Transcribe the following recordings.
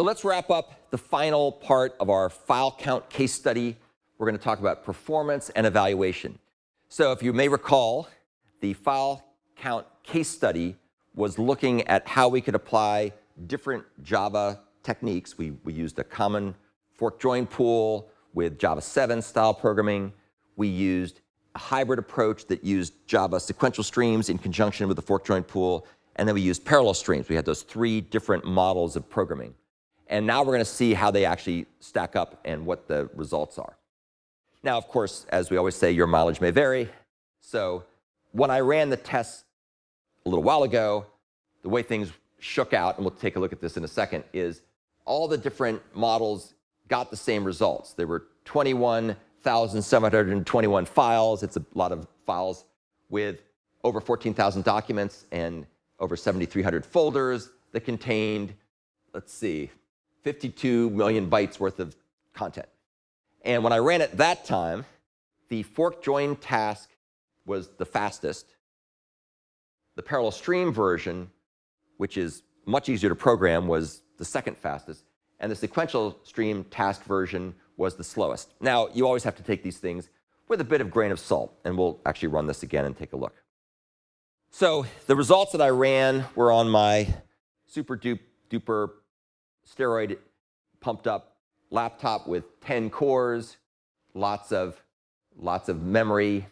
So let's wrap up the final part of our file count case study. We're going to talk about performance and evaluation. So if you may recall, the file count case study was looking at how we could apply different Java techniques. We used a common fork join pool with Java 7 style programming. We used a hybrid approach that used Java sequential streams in conjunction with the fork join pool. And then we used parallel streams. We had those three different models of programming. And now we're going to see how they actually stack up and what the results are. Now, of course, as we always say, your mileage may vary. So when I ran the tests a little while ago, the way things shook out, and we'll take a look at this in a second, is all the different models got the same results. There were 21,721 files. It's a lot of files with over 14,000 documents and over 7,300 folders that contained, let's see, 52 million bytes worth of content. And when I ran it that time, the fork join task was the fastest. The parallel stream version, which is much easier to program, was the second fastest. And the sequential stream task version was the slowest. Now, you always have to take these things with a bit of grain of salt. And we'll actually run this again and take a look. So the results that I ran were on my super duper steroid pumped up laptop with 10 cores, lots of memory.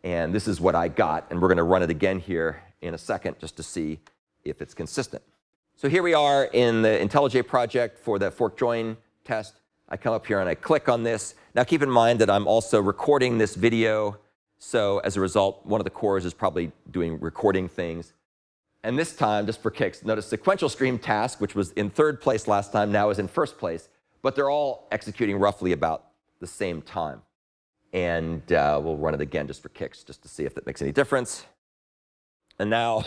And this is what I got. And we're going to run it again here in a second just to see if it's consistent. So here we are in the IntelliJ project for the fork join test. I come up here and I click on this. Now keep in mind that I'm also recording this video. So as a result, one of the cores is probably doing recording things. And this time, just for kicks, notice sequential stream task, which was in third place last time, now is in first place. But they're all executing roughly about the same time. And we'll run it again just for kicks, just to see if that makes any difference. And now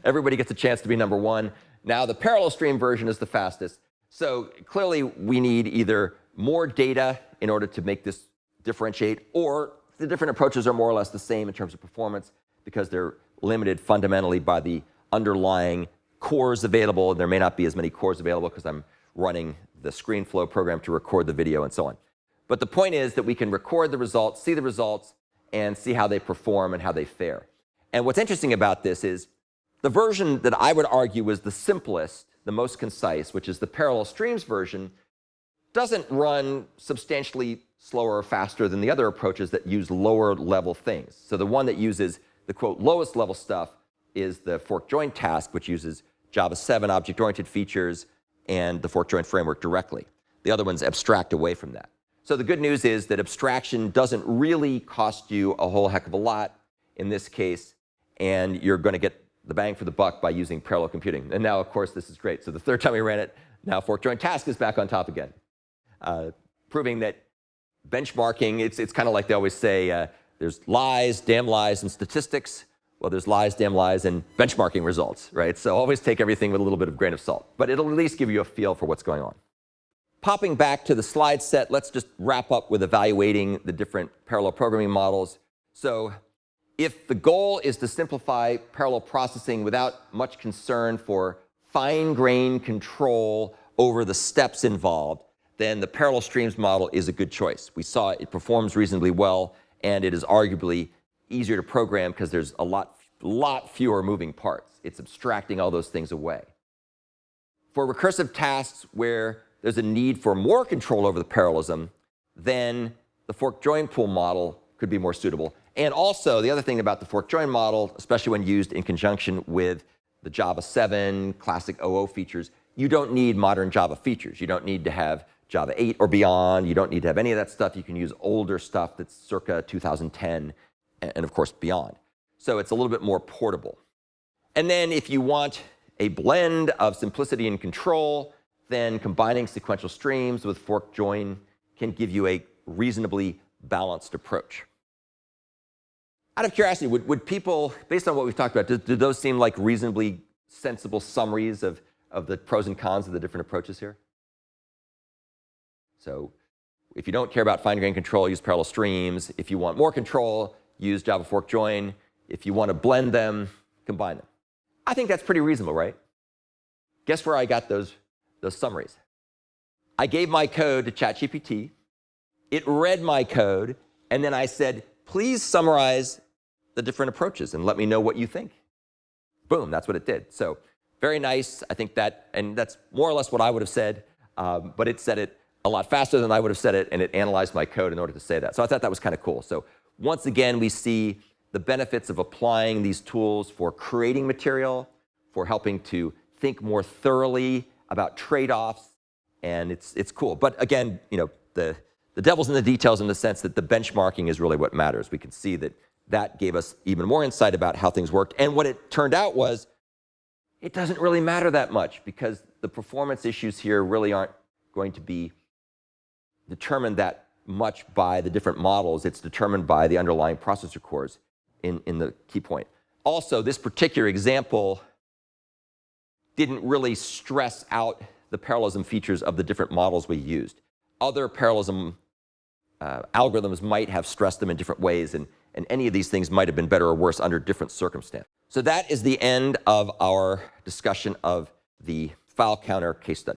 everybody gets a chance to be number one. Now the parallel stream version is the fastest. So clearly we need either more data in order to make this differentiate, or the different approaches are more or less the same in terms of performance because they're limited fundamentally by the underlying cores available. There may not be as many cores available because I'm running the ScreenFlow program to record the video and so on. But the point is that we can record the results, see the results, and see how they perform and how they fare. And what's interesting about this is the version that I would argue was the simplest, the most concise, which is the parallel streams version, doesn't run substantially slower or faster than the other approaches that use lower level things. So the one that uses the, quote, lowest level stuff is the fork join task, which uses Java 7 object-oriented features and the fork join framework directly. The other ones abstract away from that. So the good news is that abstraction doesn't really cost you a whole heck of a lot in this case, and you're going to get the bang for the buck by using parallel computing. And now, of course, this is great. So the third time we ran it, now fork join task is back on top again, proving that benchmarking, it's kind of like they always say, there's lies, damn lies, and statistics. Well, there's lies, damn lies, and benchmarking results, right? So always take everything with a little bit of grain of salt. But it'll at least give you a feel for what's going on. Popping back to the slide set, let's just wrap up with evaluating the different parallel programming models. So if the goal is to simplify parallel processing without much concern for fine-grained control over the steps involved, then the parallel streams model is a good choice. We saw it performs reasonably well, and it is arguably easier to program because there's a lot fewer moving parts. It's abstracting all those things away. For recursive tasks where there's a need for more control over the parallelism, then the fork join pool model could be more suitable. And also, the other thing about the fork join model, especially when used in conjunction with the Java 7 classic OO features, you don't need modern Java features. You don't need to have Java 8 or beyond. You don't need to have any of that stuff. You can use older stuff that's circa 2010 and of course beyond. So it's a little bit more portable. And then if you want a blend of simplicity and control, then combining sequential streams with fork join can give you a reasonably balanced approach. Out of curiosity, would people, based on what we've talked about, do those seem like reasonably sensible summaries of the pros and cons of the different approaches here? So if you don't care about fine-grained control, use parallel streams. If you want more control, use Java fork join. If you want to blend them, combine them. I think that's pretty reasonable, right? Guess where I got those summaries? I gave my code to ChatGPT. It read my code, and then I said, please summarize the different approaches and let me know what you think. Boom, that's what it did. So very nice. I think that, and that's more or less what I would have said, but it said it a lot faster than I would have said it, and it analyzed my code in order to say that. So I thought that was kind of cool. So once again, we see the benefits of applying these tools for creating material, for helping to think more thoroughly about trade-offs, and it's cool. But again, the devil's in the details in the sense that the benchmarking is really what matters. We can see that that gave us even more insight about how things worked. And what it turned out was it doesn't really matter that much because the performance issues here really aren't going to be determined that much by the different models. It's determined by the underlying processor cores in the key point. Also, this particular example didn't really stress out the parallelism features of the different models we used. Other parallelism algorithms might have stressed them in different ways, and any of these things might have been better or worse under different circumstances. So that is the end of our discussion of the file counter case study.